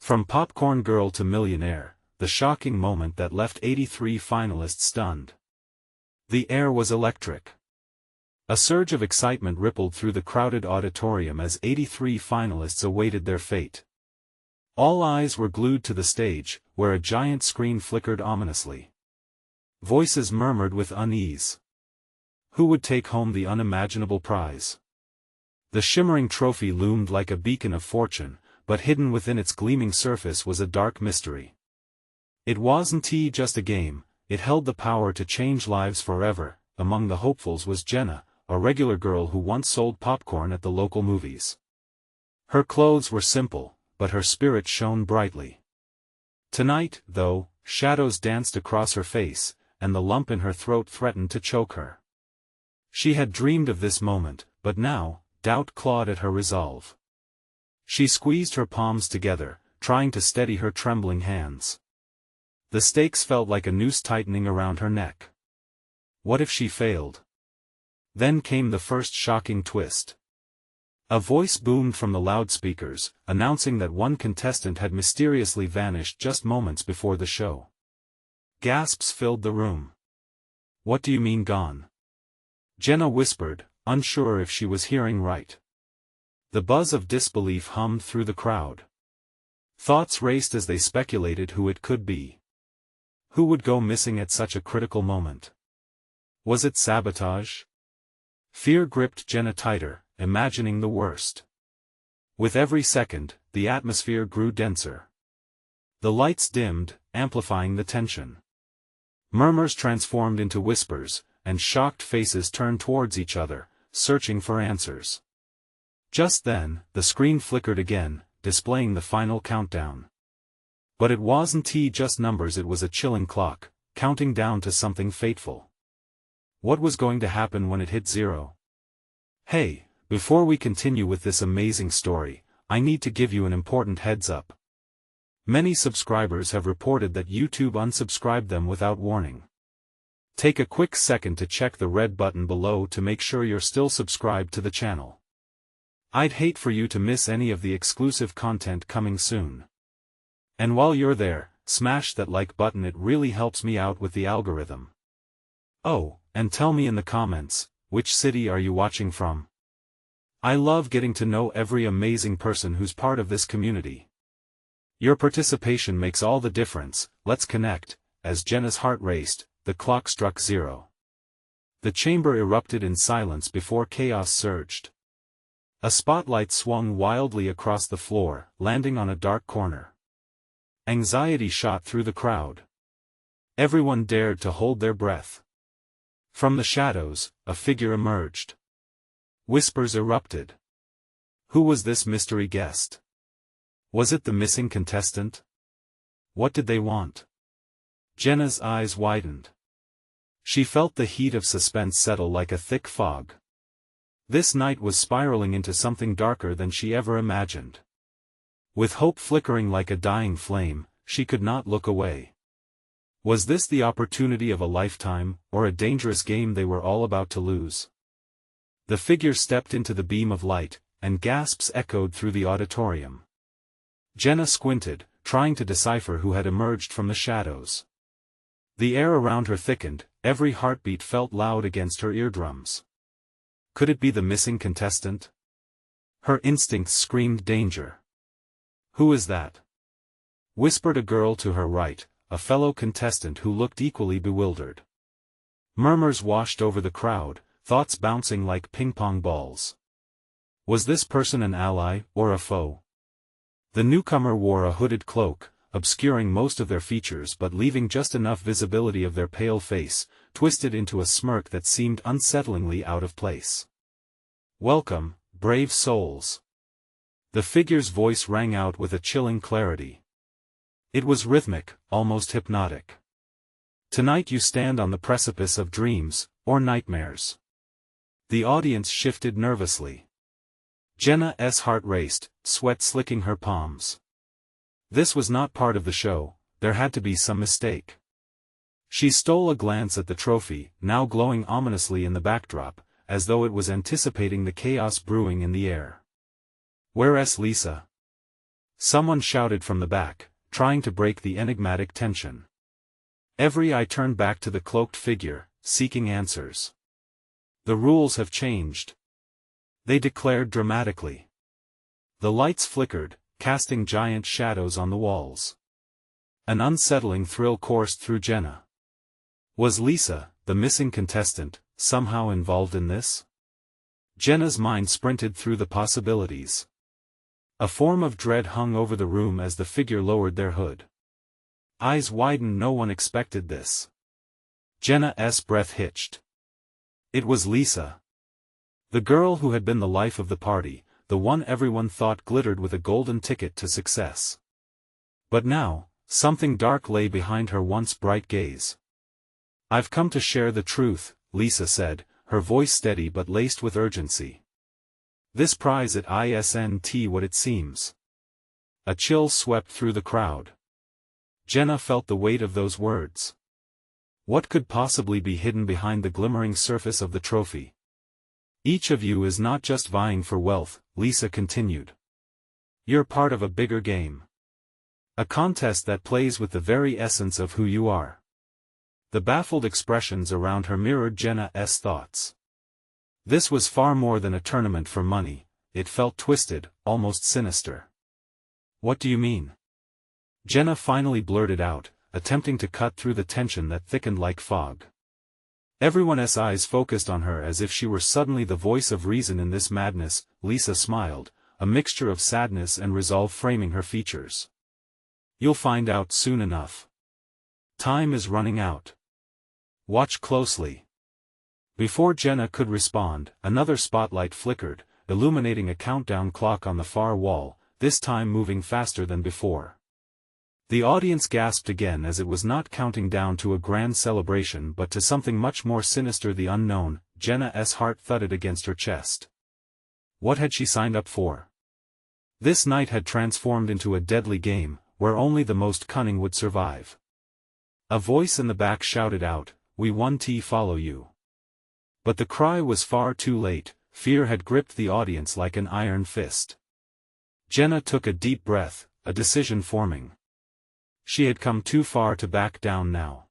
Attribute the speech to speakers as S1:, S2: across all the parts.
S1: From Popcorn Girl to Millionaire, the shocking moment that left 83 finalists stunned. The air was electric. A surge of excitement rippled through the crowded auditorium as 83 finalists awaited their fate. All eyes were glued to the stage, where a giant screen flickered ominously. Voices murmured with unease. Who would take home the unimaginable prize? The shimmering trophy loomed like a beacon of fortune, but hidden within its gleaming surface was a dark mystery. It wasn't just a game, it held the power to change lives forever. Among the hopefuls was Jenna, a regular girl who once sold popcorn at the local movies. Her clothes were simple, but her spirit shone brightly. Tonight, though, shadows danced across her face, and the lump in her throat threatened to choke her. She had dreamed of this moment, but now, doubt clawed at her resolve. She squeezed her palms together, trying to steady her trembling hands. The stakes felt like a noose tightening around her neck. What if she failed? Then came the first shocking twist. A voice boomed from the loudspeakers, announcing that one contestant had mysteriously vanished just moments before the show. Gasps filled the room. What do you mean gone? Jenna whispered, unsure if she was hearing right. The buzz of disbelief hummed through the crowd. Thoughts raced as they speculated who it could be. Who would go missing at such a critical moment? Was it sabotage? Fear gripped Jenna tighter, imagining the worst. With every second, the atmosphere grew denser. The lights dimmed, amplifying the tension. Murmurs transformed into whispers, and shocked faces turned towards each other, searching for answers. Just then, the screen flickered again, displaying the final countdown. But it wasn't just numbers, it was a chilling clock, counting down to something fateful. What was going to happen when it hit 0? Hey, before we continue with this amazing story, I need to give you an important heads up. Many subscribers have reported that YouTube unsubscribed them without warning. Take a quick second to check the red button below to make sure you're still subscribed to the channel. I'd hate for you to miss any of the exclusive content coming soon. And while you're there, smash that like button, it really helps me out with the algorithm. Oh, and tell me in the comments, which city are you watching from? I love getting to know every amazing person who's part of this community. Your participation makes all the difference. Let's connect. As Jenna's heart raced, the clock struck 0. The chamber erupted in silence before chaos surged. A spotlight swung wildly across the floor, landing on a dark corner. Anxiety shot through the crowd. Everyone dared to hold their breath. From the shadows, a figure emerged. Whispers erupted. Who was this mystery guest? Was it the missing contestant? What did they want? Jenna's eyes widened. She felt the heat of suspense settle like a thick fog. This night was spiraling into something darker than she ever imagined. With hope flickering like a dying flame, she could not look away. Was this the opportunity of a lifetime, or a dangerous game they were all about to lose? The figure stepped into the beam of light, and gasps echoed through the auditorium. Jenna squinted, trying to decipher who had emerged from the shadows. The air around her thickened, every heartbeat felt loud against her eardrums. Could it be the missing contestant? Her instincts screamed danger. Who is that? Whispered a girl to her right, a fellow contestant who looked equally bewildered. Murmurs washed over the crowd, thoughts bouncing like ping-pong balls. Was this person an ally, or a foe? The newcomer wore a hooded cloak, obscuring most of their features but leaving just enough visibility of their pale face, twisted into a smirk that seemed unsettlingly out of place. Welcome, brave souls. The figure's voice rang out with a chilling clarity. It was rhythmic, almost hypnotic. Tonight you stand on the precipice of dreams, or nightmares. The audience shifted nervously. Jenna's heart raced, sweat slicking her palms. This was not part of the show, there had to be some mistake. She stole a glance at the trophy, now glowing ominously in the backdrop, as though it was anticipating the chaos brewing in the air. Where's Lisa? Someone shouted from the back, trying to break the enigmatic tension. Every eye turned back to the cloaked figure, seeking answers. "The rules have changed," they declared dramatically. The lights flickered, casting giant shadows on the walls. An unsettling thrill coursed through Jenna. Was Lisa, the missing contestant, somehow involved in this? Jenna's mind sprinted through the possibilities. A form of dread hung over the room as the figure lowered their hood. Eyes widened. No one expected this. Jenna's breath hitched. It was Lisa. The girl who had been the life of the party, the one everyone thought glittered with a golden ticket to success. But now, something dark lay behind her once bright gaze. "I've come to share the truth," Lisa said, her voice steady but laced with urgency. "This prize isn't what it seems." A chill swept through the crowd. Jenna felt the weight of those words. What could possibly be hidden behind the glimmering surface of the trophy? "Each of you is not just vying for wealth," Lisa continued. "You're part of a bigger game. A contest that plays with the very essence of who you are." The baffled expressions around her mirrored Jenna's thoughts. This was far more than a tournament for money, it felt twisted, almost sinister. "What do you mean?" Jenna finally blurted out, attempting to cut through the tension that thickened like fog. Everyone's eyes focused on her as if she were suddenly the voice of reason in this madness. Lisa smiled, a mixture of sadness and resolve framing her features. "You'll find out soon enough. Time is running out. Watch closely." Before Jenna could respond, another spotlight flickered, illuminating a countdown clock on the far wall, this time moving faster than before. The audience gasped again as it was not counting down to a grand celebration but to something much more sinister, the unknown. Jenna's heart thudded against her chest. What had she signed up for? This night had transformed into a deadly game, where only the most cunning would survive. A voice in the back shouted out, "We won, follow you." But the cry was far too late. Fear had gripped the audience like an iron fist. Jenna took a deep breath, a decision forming. She had come too far to back down now.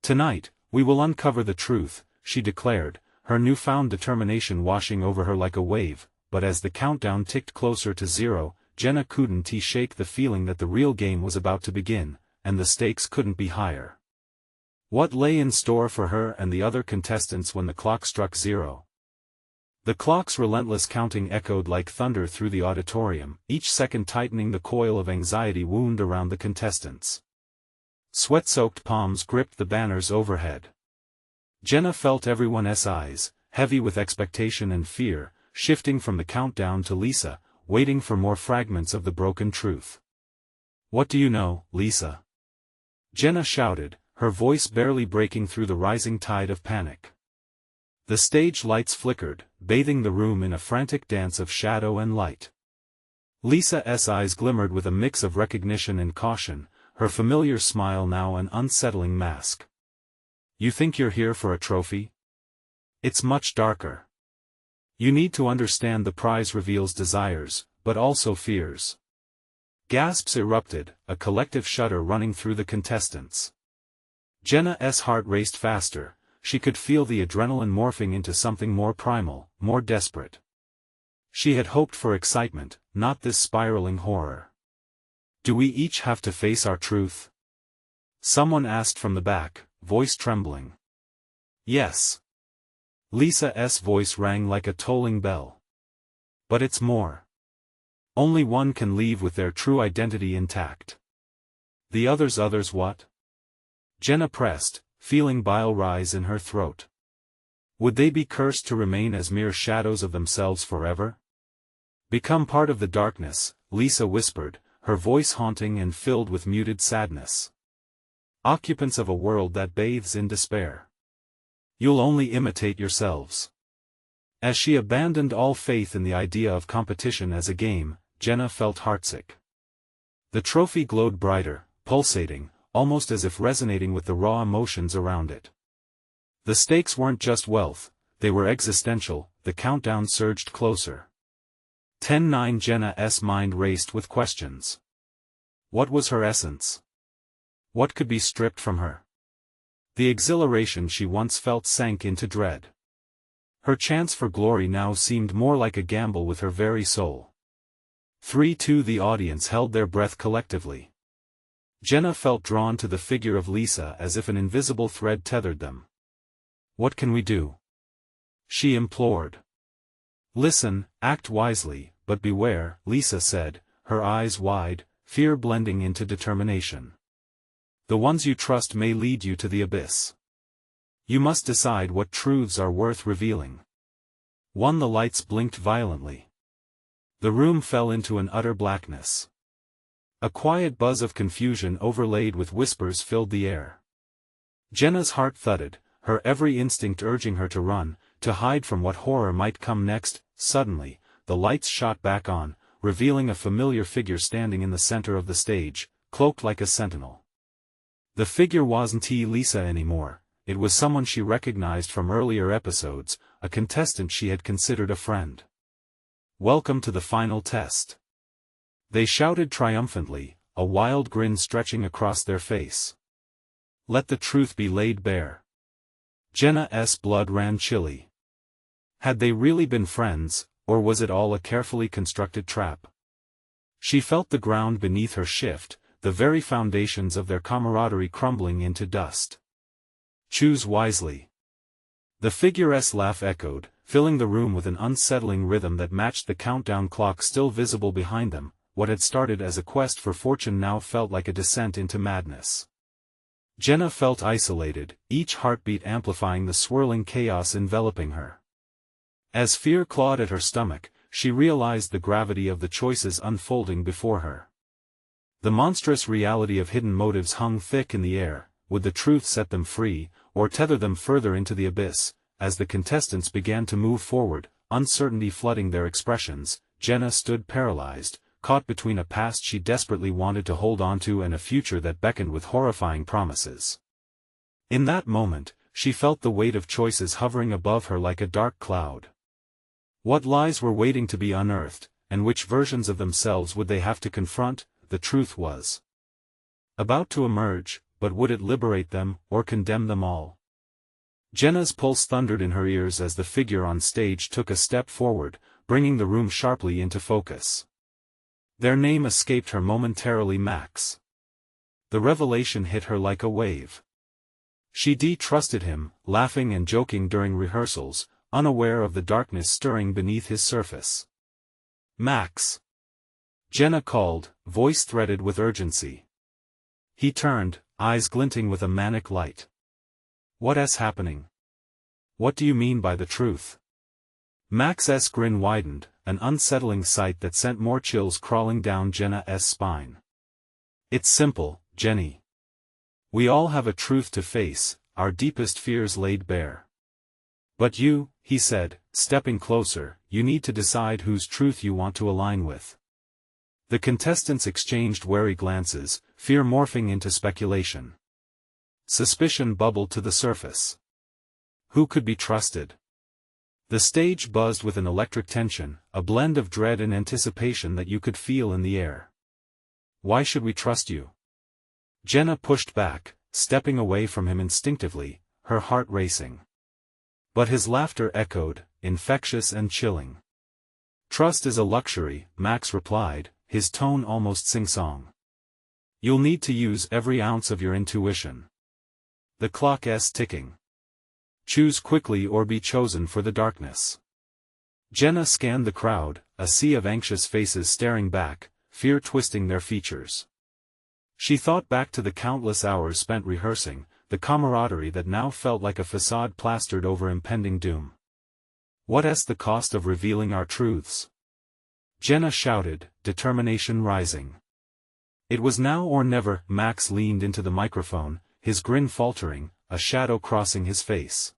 S1: "Tonight, we will uncover the truth," she declared, her newfound determination washing over her like a wave. But as the countdown ticked closer to zero, Jenna couldn't shake the feeling that the real game was about to begin, and the stakes couldn't be higher. What lay in store for her and the other contestants when the clock struck zero? The clock's relentless counting echoed like thunder through the auditorium, each second tightening the coil of anxiety wound around the contestants. Sweat-soaked palms gripped the banners overhead. Jenna felt everyone's eyes, heavy with expectation and fear, shifting from the countdown to Lisa, waiting for more fragments of the broken truth. "What do you know, Lisa?" Jenna shouted, her voice barely breaking through the rising tide of panic. The stage lights flickered, bathing the room in a frantic dance of shadow and light. Lisa's eyes glimmered with a mix of recognition and caution, her familiar smile now an unsettling mask. "You think you're here for a trophy? It's much darker. You need to understand the prize reveals desires, but also fears." Gasps erupted, a collective shudder running through the contestants. Jenna's heart raced faster. She could feel the adrenaline morphing into something more primal, more desperate. She had hoped for excitement, not this spiraling horror. "Do we each have to face our truth?" someone asked from the back, voice trembling. "Yes." Lisa's voice rang like a tolling bell. "But it's more. Only one can leave with their true identity intact." "The others what?" Jenna pressed, feeling bile rise in her throat. Would they be cursed to remain as mere shadows of themselves forever? "Become part of the darkness," Lisa whispered, her voice haunting and filled with muted sadness. "Occupants of a world that bathes in despair. You'll only imitate yourselves." As she abandoned all faith in the idea of competition as a game, Jenna felt heartsick. The trophy glowed brighter, pulsating, almost as if resonating with the raw emotions around it. The stakes weren't just wealth, they were existential. The countdown surged closer. 10-9 Jenna's mind raced with questions. What was her essence? What could be stripped from her? The exhilaration she once felt sank into dread. Her chance for glory now seemed more like a gamble with her very soul. 3-2 The audience held their breath collectively. Jenna felt drawn to the figure of Lisa as if an invisible thread tethered them. What can we do? She implored. Listen, act wisely, but beware, Lisa said, her eyes wide, fear blending into determination. The ones you trust may lead you to the abyss. You must decide what truths are worth revealing. 1 The lights blinked violently. The room fell into an utter blackness. A quiet buzz of confusion overlaid with whispers filled the air. Jenna's heart thudded, her every instinct urging her to run, to hide from what horror might come next. Suddenly, the lights shot back on, revealing a familiar figure standing in the center of the stage, cloaked like a sentinel. The figure wasn't Lisa anymore, it was someone she recognized from earlier episodes, a contestant she had considered a friend. Welcome to the final test. They shouted triumphantly, a wild grin stretching across their face. Let the truth be laid bare. Jenna's blood ran chilly. Had they really been friends, or was it all a carefully constructed trap? She felt the ground beneath her shift, the very foundations of their camaraderie crumbling into dust. Choose wisely. The figure's laugh echoed, filling the room with an unsettling rhythm that matched the countdown clock still visible behind them. What had started as a quest for fortune now felt like a descent into madness. Jenna felt isolated, each heartbeat amplifying the swirling chaos enveloping her. As fear clawed at her stomach, she realized the gravity of the choices unfolding before her. The monstrous reality of hidden motives hung thick in the air. Would the truth set them free, or tether them further into the abyss? As the contestants began to move forward, uncertainty flooding their expressions, Jenna stood paralyzed, caught between a past she desperately wanted to hold onto and a future that beckoned with horrifying promises. In that moment, she felt the weight of choices hovering above her like a dark cloud. What lies were waiting to be unearthed, and which versions of themselves would they have to confront? The truth was about to emerge, but would it liberate them, or condemn them all? Jenna's pulse thundered in her ears as the figure on stage took a step forward, bringing the room sharply into focus. Their name escaped her momentarily. Max. The revelation hit her like a wave. She trusted him, laughing and joking during rehearsals, unaware of the darkness stirring beneath his surface. Max. Jenna called, voice threaded with urgency. He turned, eyes glinting with a manic light. What's happening? What do you mean by the truth? Max's grin widened, an unsettling sight that sent more chills crawling down Jenna's spine. It's simple, Jenny. We all have a truth to face, our deepest fears laid bare. But you, he said, stepping closer, you need to decide whose truth you want to align with. The contestants exchanged wary glances, fear morphing into speculation. Suspicion bubbled to the surface. Who could be trusted? The stage buzzed with an electric tension, a blend of dread and anticipation that you could feel in the air. Why should we trust you? Jenna pushed back, stepping away from him instinctively, her heart racing. But his laughter echoed, infectious and chilling. Trust is a luxury, Max replied, his tone almost sing-song. You'll need to use every ounce of your intuition. The clock's ticking. Choose quickly or be chosen for the darkness. Jenna scanned the crowd, a sea of anxious faces staring back, fear twisting their features. She thought back to the countless hours spent rehearsing, the camaraderie that now felt like a facade plastered over impending doom. What's the cost of revealing our truths? Jenna shouted, determination rising. It was now or never. Max leaned into the microphone, his grin faltering, a shadow crossing his face.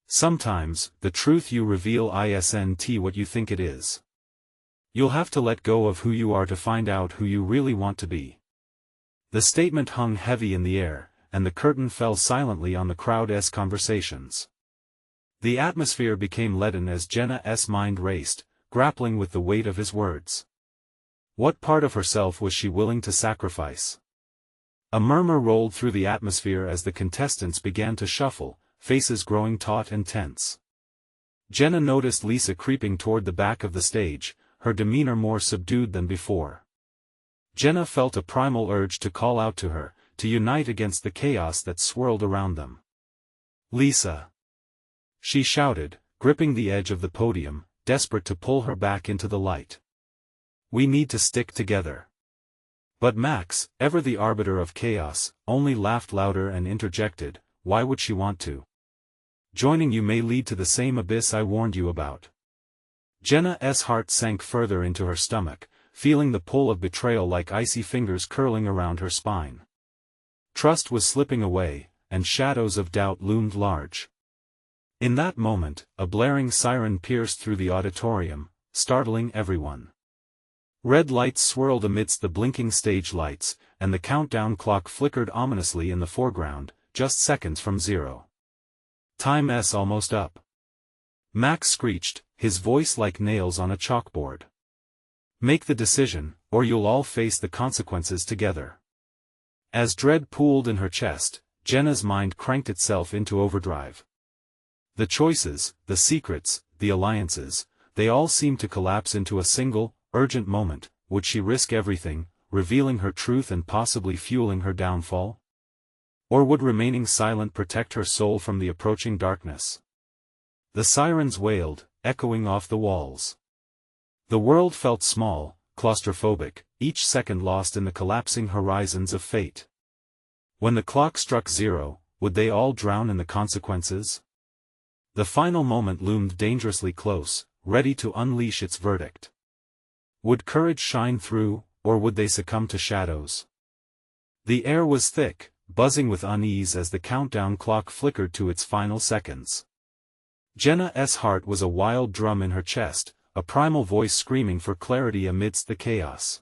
S1: Sometimes, the truth you reveal isn't what you think it is. You'll have to let go of who you are to find out who you really want to be. The statement hung heavy in the air, and the curtain fell silently on the crowd's conversations. The atmosphere became leaden as Jenna's mind raced, grappling with the weight of his words. What part of herself was she willing to sacrifice? A murmur rolled through the atmosphere as the contestants began to shuffle, faces growing taut and tense. Jenna noticed Lisa creeping toward the back of the stage, her demeanor more subdued than before. Jenna felt a primal urge to call out to her, to unite against the chaos that swirled around them. "Lisa!" she shouted, gripping the edge of the podium, desperate to pull her back into the light. "We need to stick together." But Max, ever the arbiter of chaos, only laughed louder and interjected, "Why would she want to? Joining you may lead to the same abyss I warned you about." Jenna's heart sank further into her stomach, feeling the pull of betrayal like icy fingers curling around her spine. Trust was slipping away, and shadows of doubt loomed large. In that moment, a blaring siren pierced through the auditorium, startling everyone. Red lights swirled amidst the blinking stage lights, and the countdown clock flickered ominously in the foreground, just seconds from zero. "Time's almost up," Max screeched, his voice like nails on a chalkboard. "Make the decision, or you'll all face the consequences together." As dread pooled in her chest, Jenna's mind cranked itself into overdrive. The choices, the secrets, the alliances, they all seemed to collapse into a single, urgent moment. Would she risk everything, revealing her truth and possibly fueling her downfall? Or would remaining silent protect her soul from the approaching darkness? The sirens wailed, echoing off the walls. The world felt small, claustrophobic, each second lost in the collapsing horizons of fate. When the clock struck zero, would they all drown in the consequences? The final moment loomed dangerously close, ready to unleash its verdict. Would courage shine through, or would they succumb to shadows? The air was thick, buzzing with unease as the countdown clock flickered to its final seconds. Jenna's heart was a wild drum in her chest, a primal voice screaming for clarity amidst the chaos.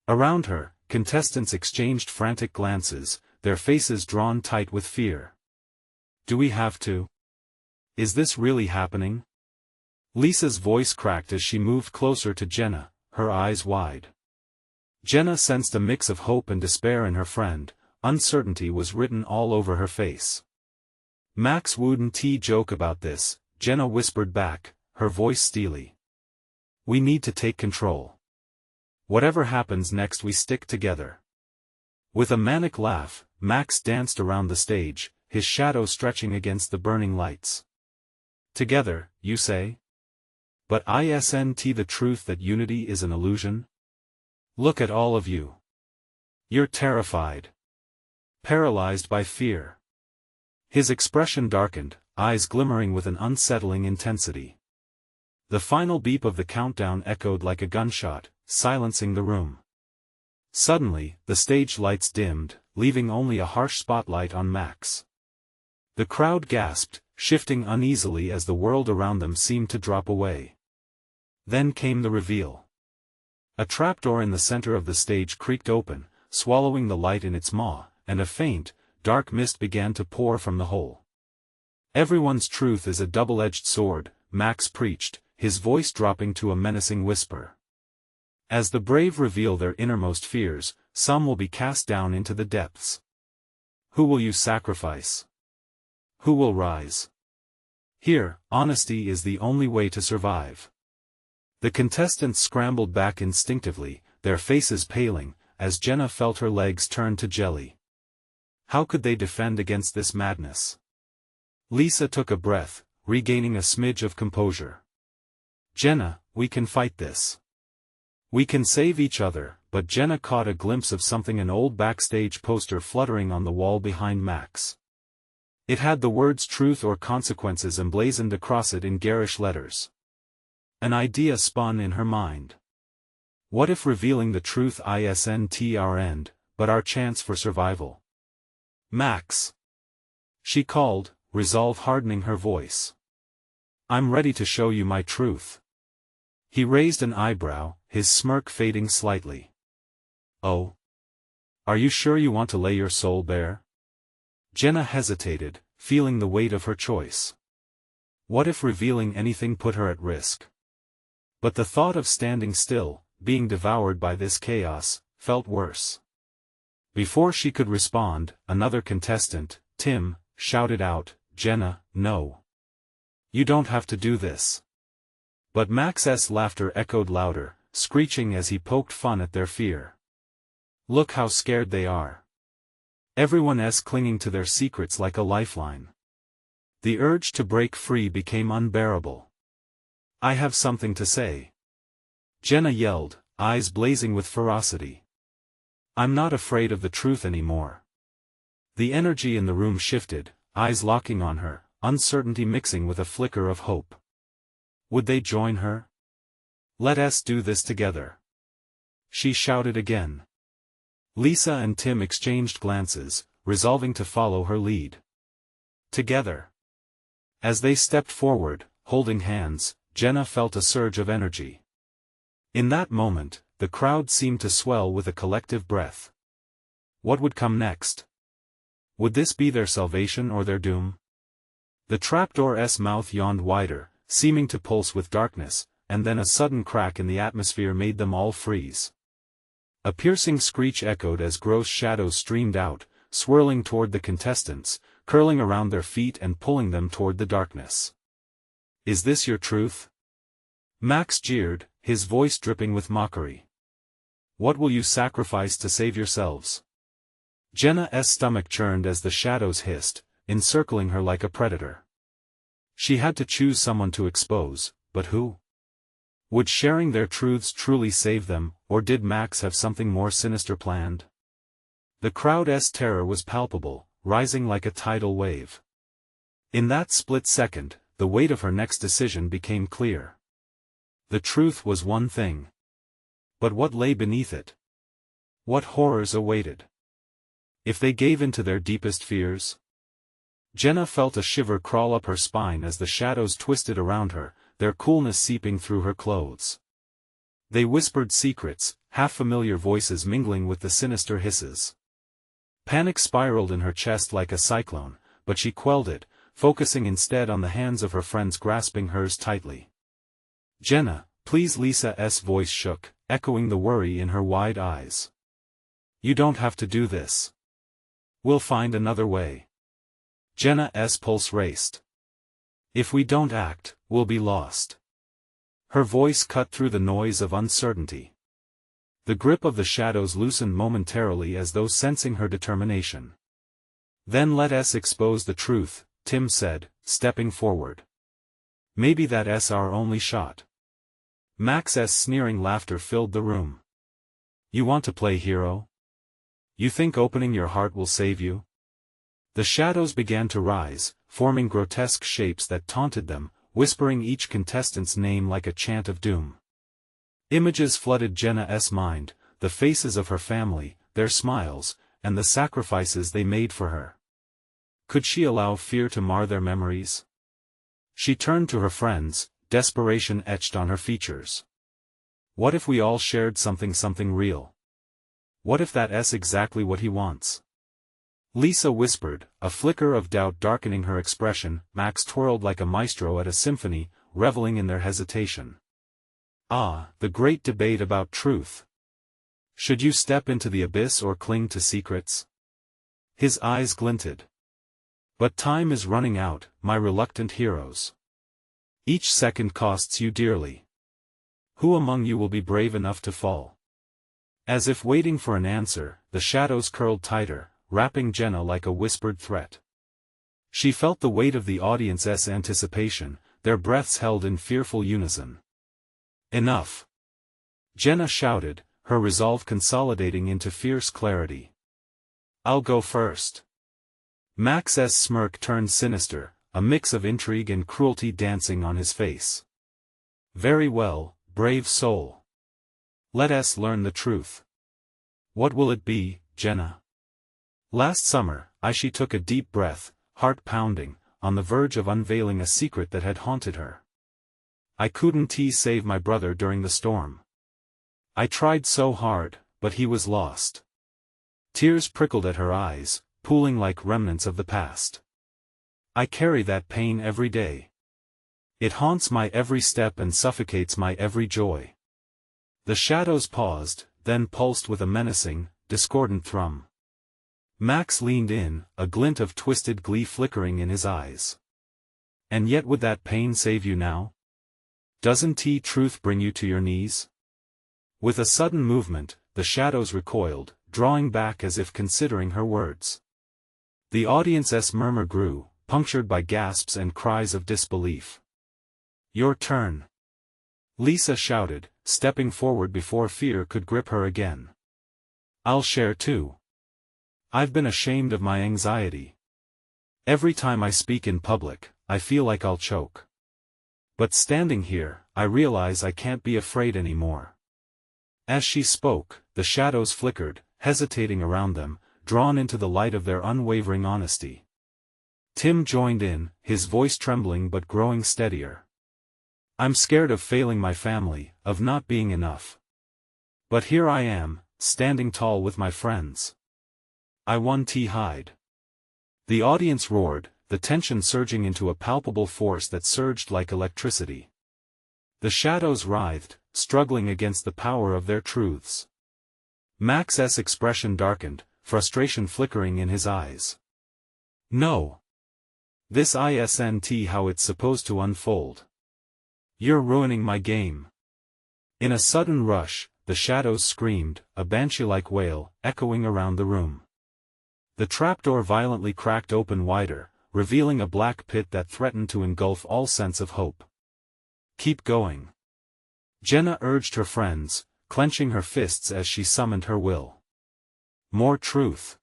S1: Around her, contestants exchanged frantic glances, their faces drawn tight with fear. "Do we have to? Is this really happening?" Lisa's voice cracked as she moved closer to Jenna, her eyes wide. Jenna sensed a mix of hope and despair in her friend. Uncertainty was written all over her face. "Max wouldn't joke about this," Jenna whispered back, her voice steely. "We need to take control. Whatever happens next, we stick together." With a manic laugh, Max danced around the stage, his shadow stretching against the burning lights. "Together, you say? But isn't the truth that unity is an illusion? Look at all of you. You're terrified. Paralyzed by fear." His expression darkened, eyes glimmering with an unsettling intensity. The final beep of the countdown echoed like a gunshot, silencing the room. Suddenly, the stage lights dimmed, leaving only a harsh spotlight on Max. The crowd gasped, shifting uneasily as the world around them seemed to drop away. Then came the reveal. A trapdoor in the center of the stage creaked open, swallowing the light in its maw, and a faint, dark mist began to pour from the hole. "Everyone's truth is a double-edged sword," Max preached, his voice dropping to a menacing whisper. "As the brave reveal their innermost fears, some will be cast down into the depths. Who will you sacrifice? Who will rise? Here, honesty is the only way to survive." The contestants scrambled back instinctively, their faces paling, as Jenna felt her legs turn to jelly. How could they defend against this madness? Lisa took a breath, regaining a smidge of composure. "Jenna, we can fight this. We can save each other," but Jenna caught a glimpse of something, an old backstage poster fluttering on the wall behind Max. It had the words "Truth or Consequences" emblazoned across it in garish letters. An idea spun in her mind. What if revealing the truth isn't our end, but our chance for survival? "Max!" she called, resolve hardening her voice. "I'm ready to show you my truth." He raised an eyebrow, his smirk fading slightly. "Oh? Are you sure you want to lay your soul bare?" Jenna hesitated, feeling the weight of her choice. What if revealing anything put her at risk? But the thought of standing still, being devoured by this chaos, felt worse. Before she could respond, another contestant, Tim, shouted out, "Jenna, no. You don't have to do this." But Max's laughter echoed louder, screeching as he poked fun at their fear. "Look how scared they are. Everyone's clinging to their secrets like a lifeline." The urge to break free became unbearable. "I have something to say," Jenna yelled, eyes blazing with ferocity. "I'm not afraid of the truth anymore." The energy in the room shifted, eyes locking on her, uncertainty mixing with a flicker of hope. Would they join her? "Let us do this together," she shouted again. Lisa and Tim exchanged glances, resolving to follow her lead. Together. As they stepped forward, holding hands, Jenna felt a surge of energy. In that moment, the crowd seemed to swell with a collective breath. What would come next? Would this be their salvation or their doom? The trapdoor's mouth yawned wider, seeming to pulse with darkness, and then a sudden crack in the atmosphere made them all freeze. A piercing screech echoed as gross shadows streamed out, swirling toward the contestants, curling around their feet and pulling them toward the darkness. "Is this your truth?" Max jeered, his voice dripping with mockery. "What will you sacrifice to save yourselves?" Jenna's stomach churned as the shadows hissed, encircling her like a predator. She had to choose someone to expose, but who? Would sharing their truths truly save them, or did Max have something more sinister planned? The crowd's terror was palpable, rising like a tidal wave. In that split second, the weight of her next decision became clear. The truth was one thing. But what lay beneath it? What horrors awaited? If they gave in to their deepest fears? Jenna felt a shiver crawl up her spine as the shadows twisted around her, their coolness seeping through her clothes. They whispered secrets, half-familiar voices mingling with the sinister hisses. Panic spiraled in her chest like a cyclone, but she quelled it, focusing instead on the hands of her friends grasping hers tightly. "Jenna, please." Lisa's voice shook, echoing the worry in her wide eyes. "You don't have to do this. We'll find another way." Jenna's pulse raced. "If we don't act, we'll be lost." Her voice cut through the noise of uncertainty. The grip of the shadows loosened momentarily as though sensing her determination. "Then let us expose the truth," Tim said, stepping forward. "Maybe that's our only shot." Max's sneering laughter filled the room. "You want to play hero? You think opening your heart will save you?" The shadows began to rise, forming grotesque shapes that taunted them, whispering each contestant's name like a chant of doom. Images flooded Jenna's mind, the faces of her family, their smiles, and the sacrifices they made for her. Could she allow fear to mar their memories? She turned to her friends, desperation etched on her features. "What if we all shared something real? What if that's exactly what he wants?" Lisa whispered, a flicker of doubt darkening her expression. Max twirled like a maestro at a symphony, reveling in their hesitation. Ah, the great debate about truth. Should you step into the abyss or cling to secrets? His eyes glinted. "But time is running out, my reluctant heroes. Each second costs you dearly. Who among you will be brave enough to fall?" As if waiting for an answer, the shadows curled tighter, wrapping Jenna like a whispered threat. She felt the weight of the audience's anticipation, their breaths held in fearful unison. "Enough!" Jenna shouted, her resolve consolidating into fierce clarity. "I'll go first." Max's smirk turned sinister, a mix of intrigue and cruelty dancing on his face. "Very well, brave soul. Let us learn the truth. What will it be, Jenna?" Last summer, she took a deep breath, heart pounding, on the verge of unveiling a secret that had haunted her. "I couldn't save my brother during the storm. I tried so hard, but he was lost." Tears prickled at her eyes, pooling like remnants of the past. "I carry that pain every day. It haunts my every step and suffocates my every joy. The shadows paused, then pulsed with a menacing, discordant thrum. Max leaned in, a glint of twisted glee flickering in his eyes. And yet would that pain save you now? Doesn't truth bring you to your knees? With a sudden movement, the shadows recoiled, drawing back as if considering her words. The audience's murmur grew, punctured by gasps and cries of disbelief. Your turn. Lisa shouted, stepping forward before fear could grip her again. I'll share too. I've been ashamed of my anxiety. Every time I speak in public, I feel like I'll choke. But standing here, I realize I can't be afraid anymore. As she spoke, the shadows flickered, hesitating around them, drawn into the light of their unwavering honesty. Tim joined in, his voice trembling but growing steadier. I'm scared of failing my family, of not being enough. But here I am, standing tall with my friends. I won hide. The audience roared, the tension surging into a palpable force that surged like electricity. The shadows writhed, struggling against the power of their truths. Max's expression darkened, frustration flickering in his eyes. No. This isn't how it's supposed to unfold. You're ruining my game. In a sudden rush, the shadows screamed, a banshee-like wail, echoing around the room. The trapdoor violently cracked open wider, revealing a black pit that threatened to engulf all sense of hope. Keep going. Jenna urged her friends, clenching her fists as she summoned her will. More truth.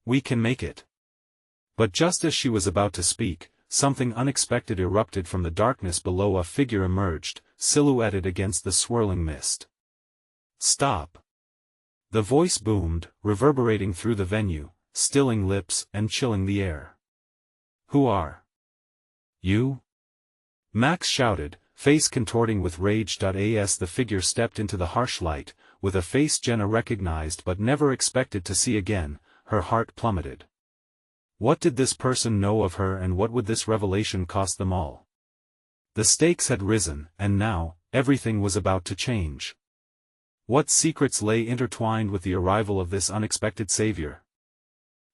S1: We can make it. But just as she was about to speak, something unexpected erupted from the darkness below. A figure emerged, silhouetted against the swirling mist. Stop. The voice boomed, reverberating through the venue, stilling lips and chilling the air. Who are you? Max shouted, face contorting with rage. As the figure stepped into the harsh light, with a face Jenna recognized but never expected to see again, her heart plummeted. What did this person know of her, and what would this revelation cost them all? The stakes had risen, and now, everything was about to change. What secrets lay intertwined with the arrival of this unexpected savior?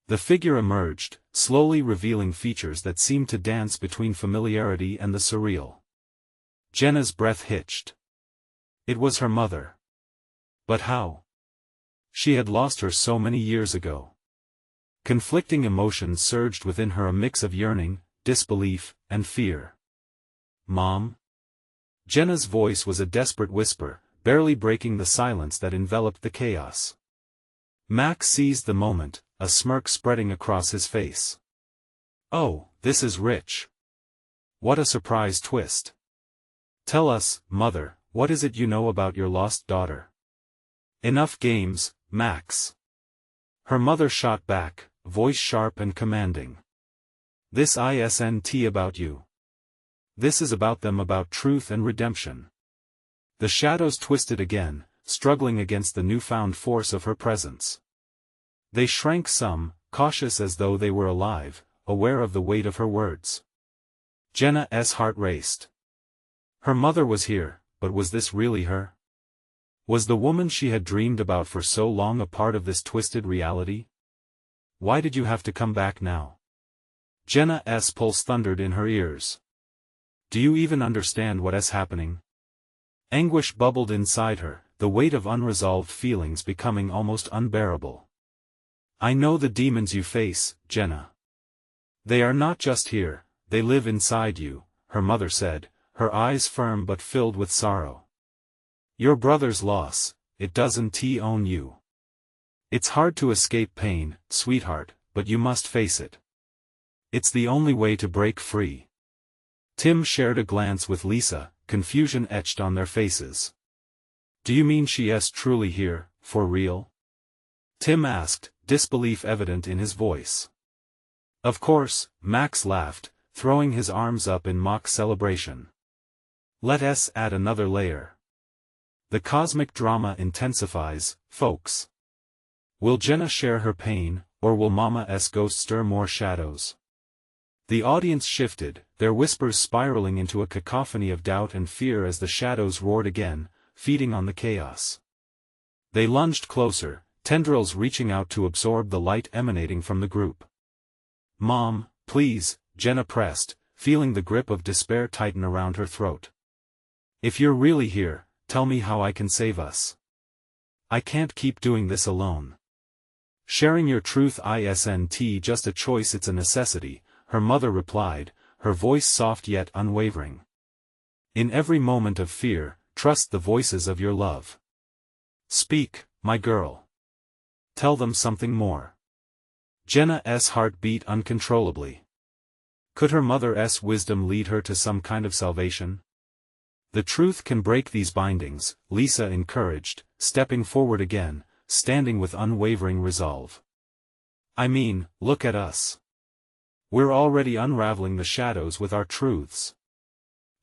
S1: The figure emerged, slowly revealing features that seemed to dance between familiarity and the surreal. Jenna's breath hitched. It was her mother. But how? She had lost her so many years ago. Conflicting emotions surged within her, a mix of yearning, disbelief, and fear. Mom? Jenna's voice was a desperate whisper, barely breaking the silence that enveloped the chaos. Max seized the moment, a smirk spreading across his face. Oh, this is rich. What a surprise twist. Tell us, Mother, what is it you know about your lost daughter? Enough games, Max. Her mother shot back, voice sharp and commanding. This isn't about you. This is about them, about truth and redemption. The shadows twisted again, struggling against the newfound force of her presence. They shrank some, cautious as though they were alive, aware of the weight of her words. Jenna's heart raced. Her mother was here, but was this really her? Was the woman she had dreamed about for so long a part of this twisted reality? Why did you have to come back now? Jenna's pulse thundered in her ears. Do you even understand what is happening? Anguish bubbled inside her, the weight of unresolved feelings becoming almost unbearable. I know the demons you face, Jenna. They are not just here, they live inside you, her mother said, her eyes firm but filled with sorrow. Your brother's loss, it doesn't own you. It's hard to escape pain, sweetheart, but you must face it. It's the only way to break free. Tim shared a glance with Lisa, confusion etched on their faces. Do you mean she is truly here, for real? Tim asked, disbelief evident in his voice. Of course, Max laughed, throwing his arms up in mock celebration. Let us add another layer. The cosmic drama intensifies, folks. Will Jenna share her pain, or will Mama's ghost stir more shadows? The audience shifted, their whispers spiraling into a cacophony of doubt and fear as the shadows roared again, feeding on the chaos. They lunged closer, tendrils reaching out to absorb the light emanating from the group. "Mom, please," Jenna pressed, feeling the grip of despair tighten around her throat. "If you're really here, tell me how I can save us. I can't keep doing this alone." "Sharing your truth isn't just a choice, it's a necessity," her mother replied, her voice soft yet unwavering. "In every moment of fear, trust the voices of your love. Speak, my girl. Tell them something more." Jenna's heart beat uncontrollably. Could her mother's wisdom lead her to some kind of salvation? "The truth can break these bindings," Lisa encouraged, stepping forward again, standing with unwavering resolve. "I mean, look at us. We're already unraveling the shadows with our truths."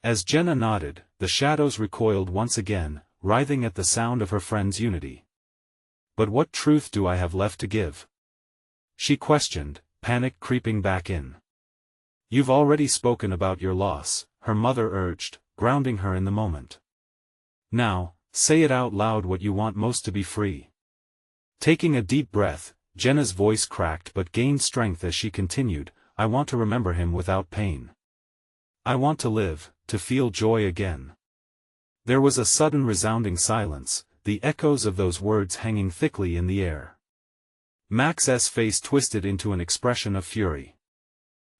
S1: As Jenna nodded, the shadows recoiled once again, writhing at the sound of her friend's unity. "But what truth do I have left to give?" she questioned, panic creeping back in. "You've already spoken about your loss," her mother urged, grounding her in the moment. "Now, say it out loud, what you want most to be free." Taking a deep breath, Jenna's voice cracked but gained strength as she continued, "I want to remember him without pain. I want to live, to feel joy again." There was a sudden resounding silence, the echoes of those words hanging thickly in the air. Max's face twisted into an expression of fury.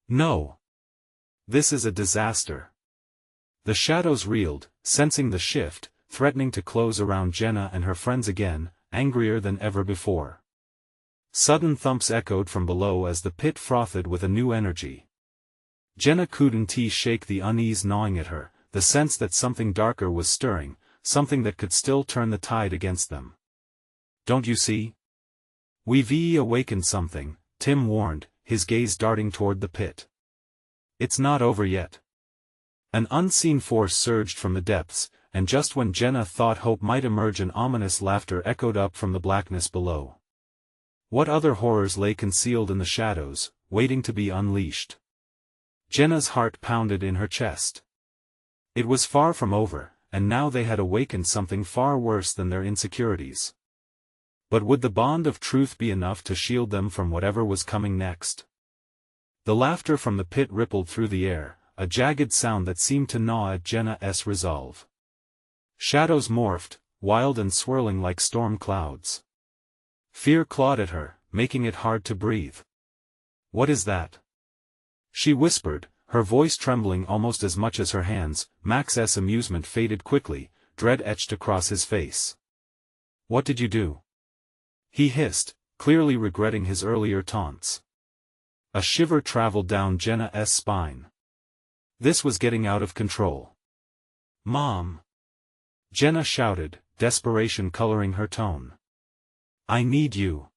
S1: "No. This is a disaster." The shadows reeled, sensing the shift, threatening to close around Jenna and her friends again, angrier than ever before. Sudden thumps echoed from below as the pit frothed with a new energy. Jenna couldn't shake the unease gnawing at her, the sense that something darker was stirring, something that could still turn the tide against them. "Don't you see? We've awakened something," Tim warned, his gaze darting toward the pit. "It's not over yet." An unseen force surged from the depths, and just when Jenna thought hope might emerge, an ominous laughter echoed up from the blackness below. What other horrors lay concealed in the shadows, waiting to be unleashed? Jenna's heart pounded in her chest. It was far from over, and now they had awakened something far worse than their insecurities. But would the bond of truth be enough to shield them from whatever was coming next? The laughter from the pit rippled through the air, a jagged sound that seemed to gnaw at Jenna's resolve. Shadows morphed, wild and swirling like storm clouds. Fear clawed at her, making it hard to breathe. "What is that?" she whispered, her voice trembling almost as much as her hands. Max's amusement faded quickly, dread etched across his face. "What did you do?" he hissed, clearly regretting his earlier taunts. A shiver traveled down Jenna's spine. This was getting out of control. "Mom!" Jenna shouted, desperation coloring her tone. "I need you.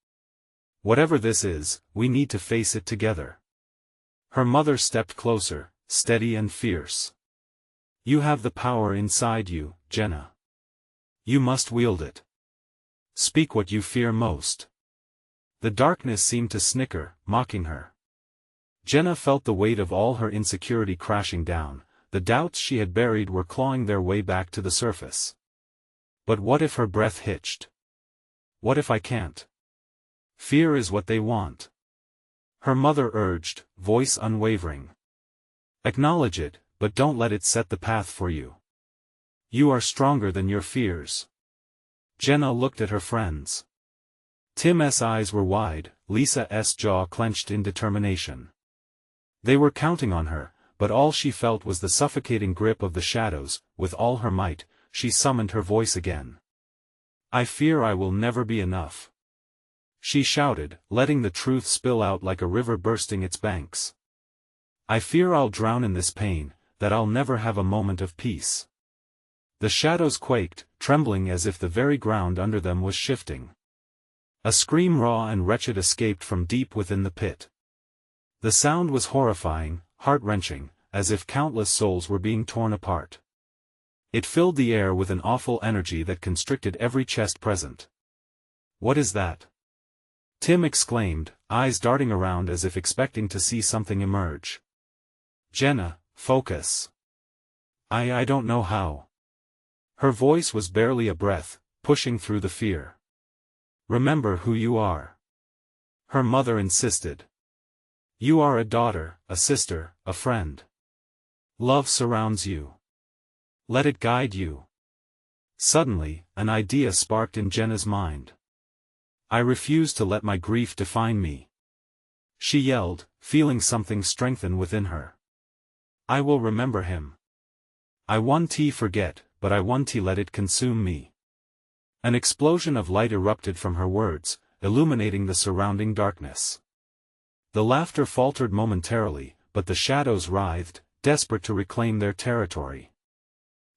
S1: Whatever this is, we need to face it together." Her mother stepped closer, steady and fierce. "You have the power inside you, Jenna. You must wield it. Speak what you fear most." The darkness seemed to snicker, mocking her. Jenna felt the weight of all her insecurity crashing down, the doubts she had buried were clawing their way back to the surface. But what if her breath hitched? What if I can't? Fear is what they want. Her mother urged, voice unwavering. Acknowledge it, but don't let it set the path for you. You are stronger than your fears. Jenna looked at her friends. Tim's eyes were wide, Lisa's jaw clenched in determination. They were counting on her, but all she felt was the suffocating grip of the shadows. With all her might, she summoned her voice again. "I fear I will never be enough," she shouted, letting the truth spill out like a river bursting its banks. "I fear I'll drown in this pain, that I'll never have a moment of peace." The shadows quaked, trembling as if the very ground under them was shifting. A scream raw and wretched escaped from deep within the pit. The sound was horrifying, heart-wrenching, as if countless souls were being torn apart. It filled the air with an awful energy that constricted every chest present. "What is that?" Tim exclaimed, eyes darting around as if expecting to see something emerge. "Jenna, Focus. I don't know how. Her voice was barely a breath, pushing through the fear. Remember who you are. Her mother insisted. You are a daughter, a sister, a friend. Love surrounds you. Let it guide you. Suddenly, an idea sparked in Jenna's mind. I refuse to let my grief define me. She yelled, feeling something strengthen within her. I will remember him. I won't forget, but I won't let it consume me. An explosion of light erupted from her words, illuminating the surrounding darkness. The laughter faltered momentarily, but the shadows writhed, desperate to reclaim their territory.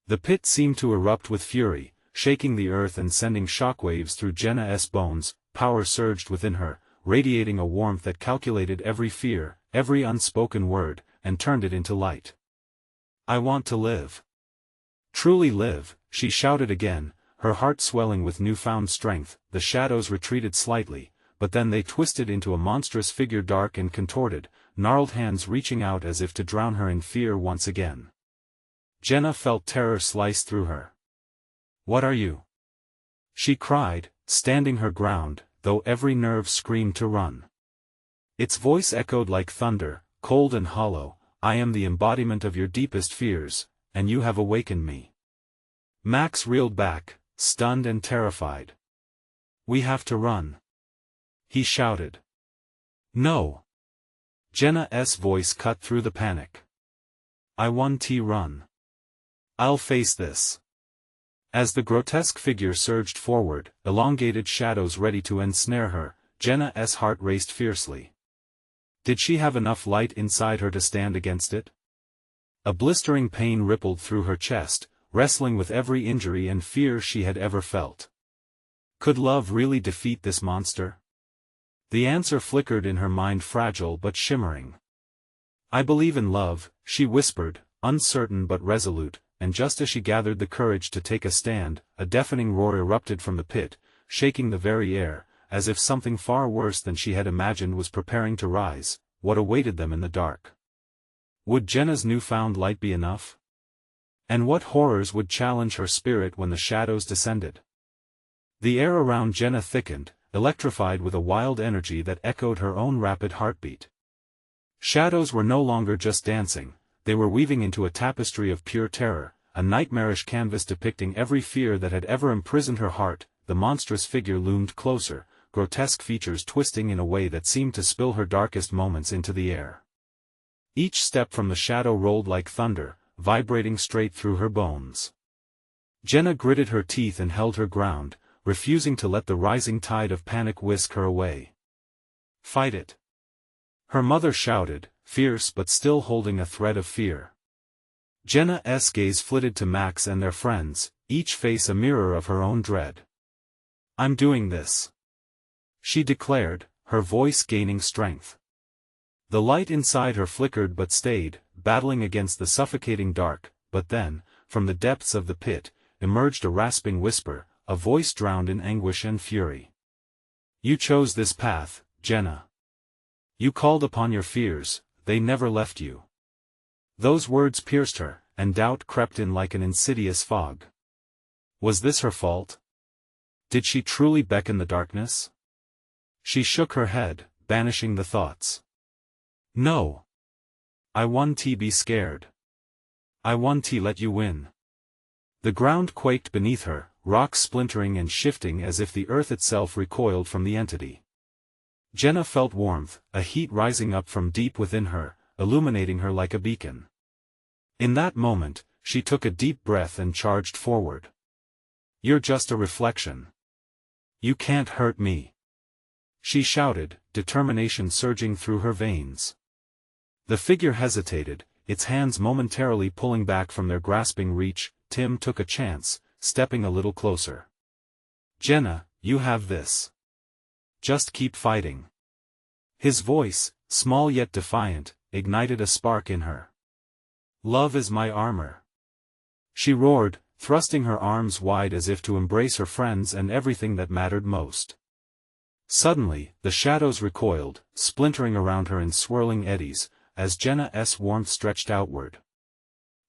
S1: The pit seemed to erupt with fury, shaking the earth and sending shockwaves through Jenna's bones. Power surged within her, radiating a warmth that calculated every fear, every unspoken word, and turned it into light. I want to live. Truly live, she shouted again, her heart swelling with newfound strength. The shadows retreated slightly, but then they twisted into a monstrous figure, dark and contorted, gnarled hands reaching out as if to drown her in fear once again. Jenna felt terror slice through her. What are you? She cried, standing her ground, though every nerve screamed to run. Its voice echoed like thunder, cold and hollow. I am the embodiment of your deepest fears, and you have awakened me. Max reeled back, stunned and terrified. We have to run. He shouted. No. Jenna's voice cut through the panic. I won't run. I'll face this. As the grotesque figure surged forward, elongated shadows ready to ensnare her, Jenna's heart raced fiercely. Did she have enough light inside her to stand against it? A blistering pain rippled through her chest, wrestling with every injury and fear she had ever felt. Could love really defeat this monster? The answer flickered in her mind, fragile but shimmering. I believe in love, she whispered, uncertain but resolute, and just as she gathered the courage to take a stand, a deafening roar erupted from the pit, shaking the very air, as if something far worse than she had imagined was preparing to rise. What awaited them in the dark? Would Jenna's newfound light be enough? And what horrors would challenge her spirit when the shadows descended? The air around Jenna thickened, electrified with a wild energy that echoed her own rapid heartbeat. Shadows were no longer just dancing, they were weaving into a tapestry of pure terror, a nightmarish canvas depicting every fear that had ever imprisoned her heart. The monstrous figure loomed closer, grotesque features twisting in a way that seemed to spill her darkest moments into the air. Each step from the shadow rolled like thunder, vibrating straight through her bones. Jenna gritted her teeth and held her ground, refusing to let the rising tide of panic whisk her away. Fight it! Her mother shouted, fierce but still holding a thread of fear. Jenna's gaze flitted to Max and their friends, each face a mirror of her own dread. I'm doing this, she declared, her voice gaining strength. The light inside her flickered but stayed, battling against the suffocating dark, but then, from the depths of the pit, emerged a rasping whisper, a voice drowned in anguish and fury. You chose this path, Jenna. You called upon your fears, they never left you. Those words pierced her, and doubt crept in like an insidious fog. Was this her fault? Did she truly beckon the darkness? She shook her head, banishing the thoughts. No. I won't be scared. I won't let you win. The ground quaked beneath her, rocks splintering and shifting as if the earth itself recoiled from the entity. Jenna felt warmth, a heat rising up from deep within her, illuminating her like a beacon. In that moment, she took a deep breath and charged forward. You're just a reflection. You can't hurt me, she shouted, determination surging through her veins. The figure hesitated, its hands momentarily pulling back from their grasping reach. Tim took a chance, stepping a little closer. Jenna, you have this. Just keep fighting. His voice, small yet defiant, ignited a spark in her. Love is my armor, she roared, thrusting her arms wide as if to embrace her friends and everything that mattered most. Suddenly, the shadows recoiled, splintering around her in swirling eddies, as Jenna's warmth stretched outward.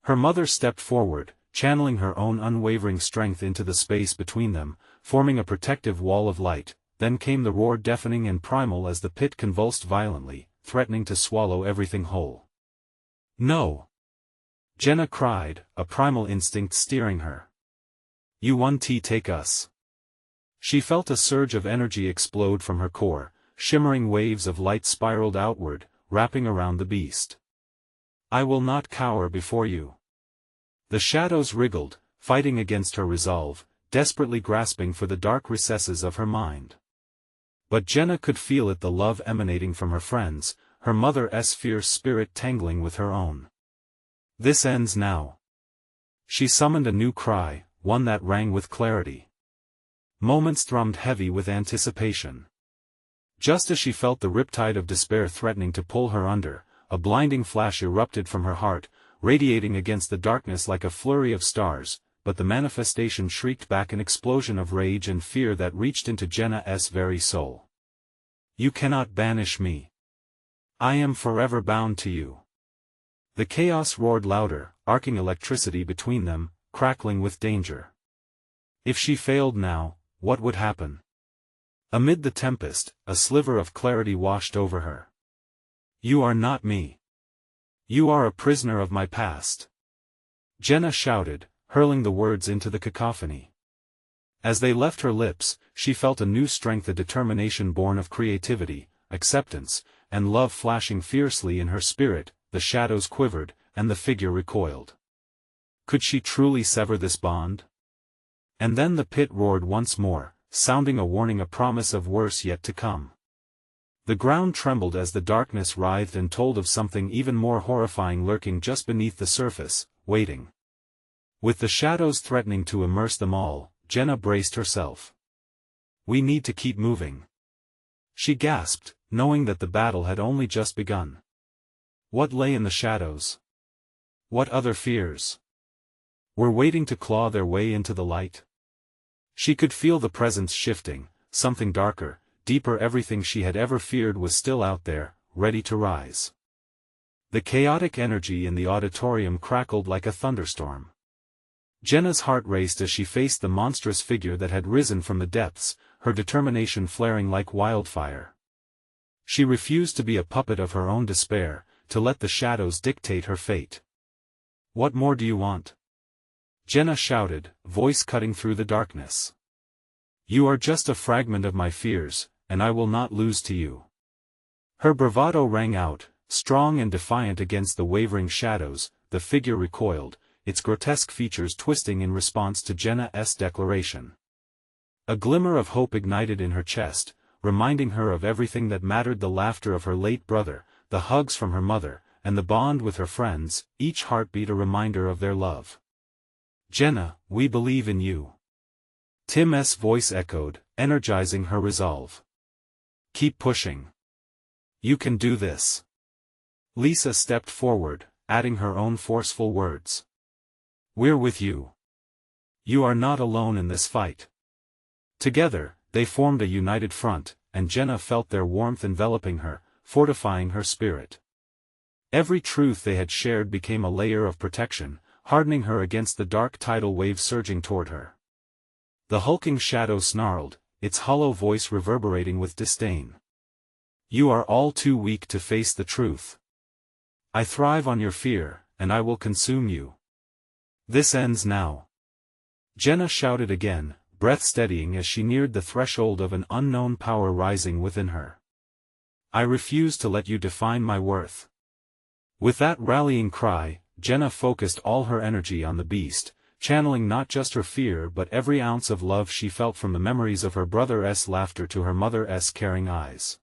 S1: Her mother stepped forward, channeling her own unwavering strength into the space between them, forming a protective wall of light. Then came the roar, deafening and primal as the pit convulsed violently, threatening to swallow everything whole. "No!" Jenna cried, a primal instinct steering her. "You want to take us." She felt a surge of energy explode from her core, shimmering waves of light spiraled outward, wrapping around the beast. "I will not cower before you." The shadows wriggled, fighting against her resolve, desperately grasping for the dark recesses of her mind. But Jenna could feel it, the love emanating from her friends, her mother's fierce spirit tangling with her own. "This ends now." She summoned a new cry, one that rang with clarity. Moments thrummed heavy with anticipation. Just as she felt the riptide of despair threatening to pull her under, a blinding flash erupted from her heart, radiating against the darkness like a flurry of stars, but the manifestation shrieked back, an explosion of rage and fear that reached into Jenna's very soul. "You cannot banish me. I am forever bound to you." The chaos roared louder, arcing electricity between them, crackling with danger. If she failed now, what would happen? Amid the tempest, a sliver of clarity washed over her. "You are not me. You are a prisoner of my past," Jenna shouted, hurling the words into the cacophony. As they left her lips, she felt a new strength, a determination born of creativity, acceptance, and love flashing fiercely in her spirit. The shadows quivered, and the figure recoiled. Could she truly sever this bond? And then the pit roared once more, sounding a warning, a promise of worse yet to come. The ground trembled as the darkness writhed and told of something even more horrifying lurking just beneath the surface, waiting. With the shadows threatening to immerse them all, Jenna braced herself. "We need to keep moving," she gasped, knowing that the battle had only just begun. What lay in the shadows? What other fears were waiting to claw their way into the light? She could feel the presence shifting, something darker, deeper. Everything she had ever feared was still out there, ready to rise. The chaotic energy in the auditorium crackled like a thunderstorm. Jenna's heart raced as she faced the monstrous figure that had risen from the depths, her determination flaring like wildfire. She refused to be a puppet of her own despair, to let the shadows dictate her fate. "What more do you want?" Jenna shouted, voice cutting through the darkness. "You are just a fragment of my fears, and I will not lose to you." Her bravado rang out, strong and defiant against the wavering shadows. The figure recoiled, its grotesque features twisting in response to Jenna's declaration. A glimmer of hope ignited in her chest, reminding her of everything that mattered: the laughter of her late brother, the hugs from her mother, and the bond with her friends, each heartbeat a reminder of their love. "Jenna, we believe in you." Tim's voice echoed, energizing her resolve. "Keep pushing. You can do this." Lisa stepped forward, adding her own forceful words. "We're with you. You are not alone in this fight." Together, they formed a united front, and Jenna felt their warmth enveloping her, fortifying her spirit. Every truth they had shared became a layer of protection, hardening her against the dark tidal wave surging toward her. The hulking shadow snarled, its hollow voice reverberating with disdain. "You are all too weak to face the truth. I thrive on your fear, and I will consume you. This ends now." Jenna shouted again, breath steadying as she neared the threshold of an unknown power rising within her. "I refuse to let you define my worth." With that rallying cry, Jenna focused all her energy on the beast, channeling not just her fear but every ounce of love she felt, from the memories of her brother's laughter to her mother's caring eyes.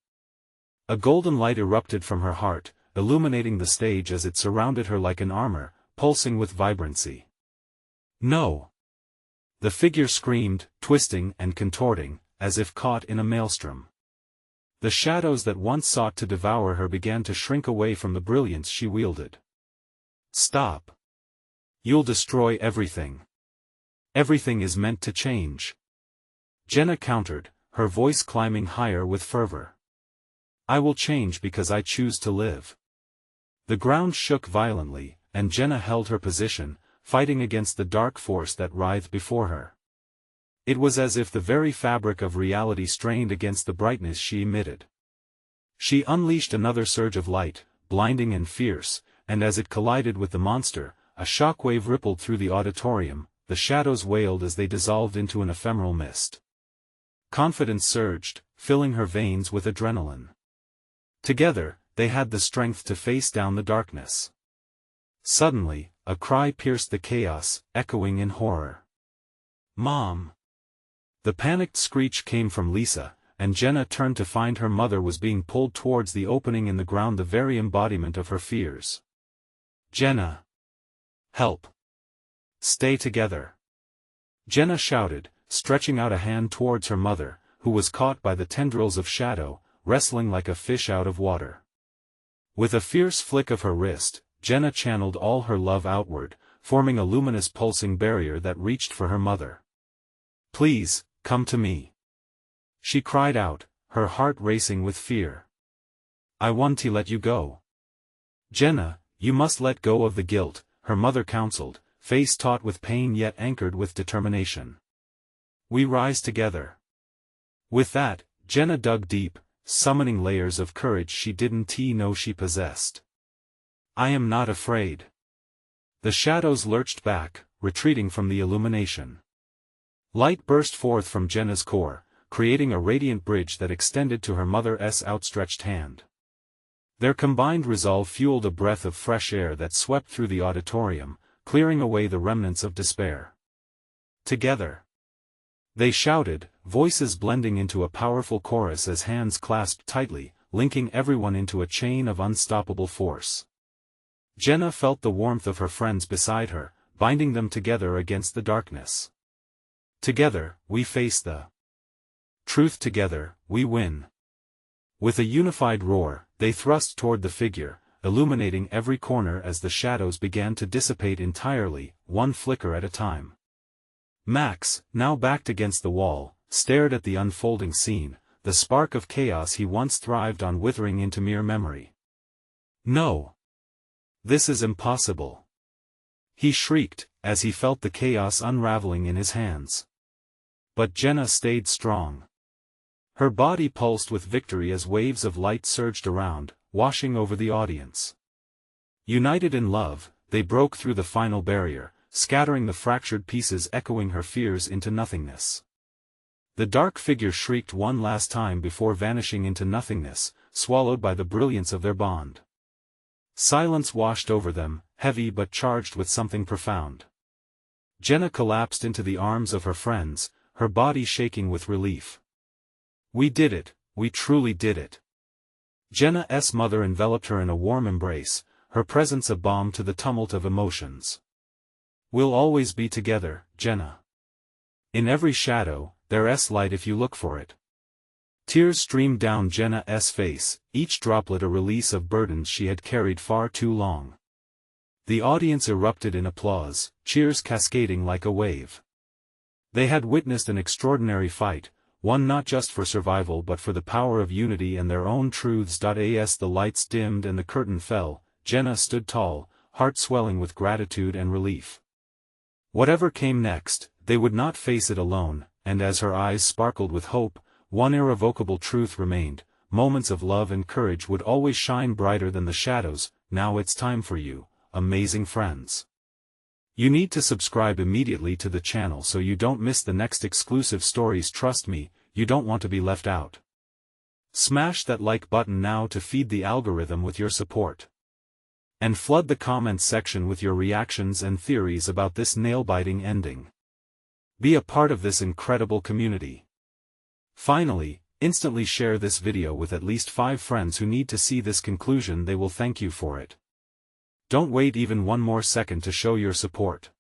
S1: A golden light erupted from her heart, illuminating the stage as it surrounded her like an armor, pulsing with vibrancy. "No!" The figure screamed, twisting and contorting, as if caught in a maelstrom. The shadows that once sought to devour her began to shrink away from the brilliance she wielded. "Stop! You'll destroy everything. Everything is meant to change." Jenna countered, her voice climbing higher with fervor. "I will change because I choose to live." The ground shook violently, and Jenna held her position, fighting against the dark force that writhed before her. It was as if the very fabric of reality strained against the brightness she emitted. She unleashed another surge of light, blinding and fierce, and as it collided with the monster, a shockwave rippled through the auditorium. The shadows wailed as they dissolved into an ephemeral mist. Confidence surged, filling her veins with adrenaline. Together, they had the strength to face down the darkness. Suddenly, a cry pierced the chaos, echoing in horror. "Mom!" The panicked screech came from Lisa, and Jenna turned to find her mother was being pulled towards the opening in the ground, the very embodiment of her fears. "Jenna! Help! Stay together!" Jenna shouted, stretching out a hand towards her mother, who was caught by the tendrils of shadow, wrestling like a fish out of water. With a fierce flick of her wrist, Jenna channeled all her love outward, forming a luminous pulsing barrier that reached for her mother. "Please, come to me!" she cried out, her heart racing with fear. "I want to let you go." "Jenna, you must let go of the guilt," her mother counseled, face taut with pain yet anchored with determination. "We rise together." With that, Jenna dug deep, summoning layers of courage she didn't know she possessed. "I am not afraid." The shadows lurched back, retreating from the illumination. Light burst forth from Jenna's core, creating a radiant bridge that extended to her mother's outstretched hand. Their combined resolve fueled a breath of fresh air that swept through the auditorium, clearing away the remnants of despair. Together, they shouted, voices blending into a powerful chorus as hands clasped tightly, linking everyone into a chain of unstoppable force. Jenna felt the warmth of her friends beside her, binding them together against the darkness. "Together, we face the truth. Together, we win." With a unified roar, they thrust toward the figure, illuminating every corner as the shadows began to dissipate entirely, one flicker at a time. Max, now backed against the wall, stared at the unfolding scene, the spark of chaos he once thrived on withering into mere memory. "No! This is impossible!" he shrieked, as he felt the chaos unraveling in his hands. But Jenna stayed strong. Her body pulsed with victory as waves of light surged around, washing over the audience. United in love, they broke through the final barrier, scattering the fractured pieces, echoing her fears into nothingness. The dark figure shrieked one last time before vanishing into nothingness, swallowed by the brilliance of their bond. Silence washed over them, heavy but charged with something profound. Jenna collapsed into the arms of her friends, her body shaking with relief. "We did it, we truly did it." Jenna's mother enveloped her in a warm embrace, her presence a balm to the tumult of emotions. "We'll always be together, Jenna. In every shadow, there's light if you look for it." Tears streamed down Jenna's face, each droplet a release of burdens she had carried far too long. The audience erupted in applause, cheers cascading like a wave. They had witnessed an extraordinary fight, one not just for survival but for the power of unity and their own truths. As the lights dimmed and the curtain fell, Jenna stood tall, heart swelling with gratitude and relief. Whatever came next, they would not face it alone, and as her eyes sparkled with hope, one irrevocable truth remained: moments of love and courage would always shine brighter than the shadows. Now it's time for you, amazing friends. You need to subscribe immediately to the channel so you don't miss the next exclusive stories. Trust me, you don't want to be left out. Smash that like button now to feed the algorithm with your support. And flood the comments section with your reactions and theories about this nail-biting ending. Be a part of this incredible community. Finally, instantly share this video with at least 5 friends who need to see this conclusion. They will thank you for it. Don't wait even one more second to show your support.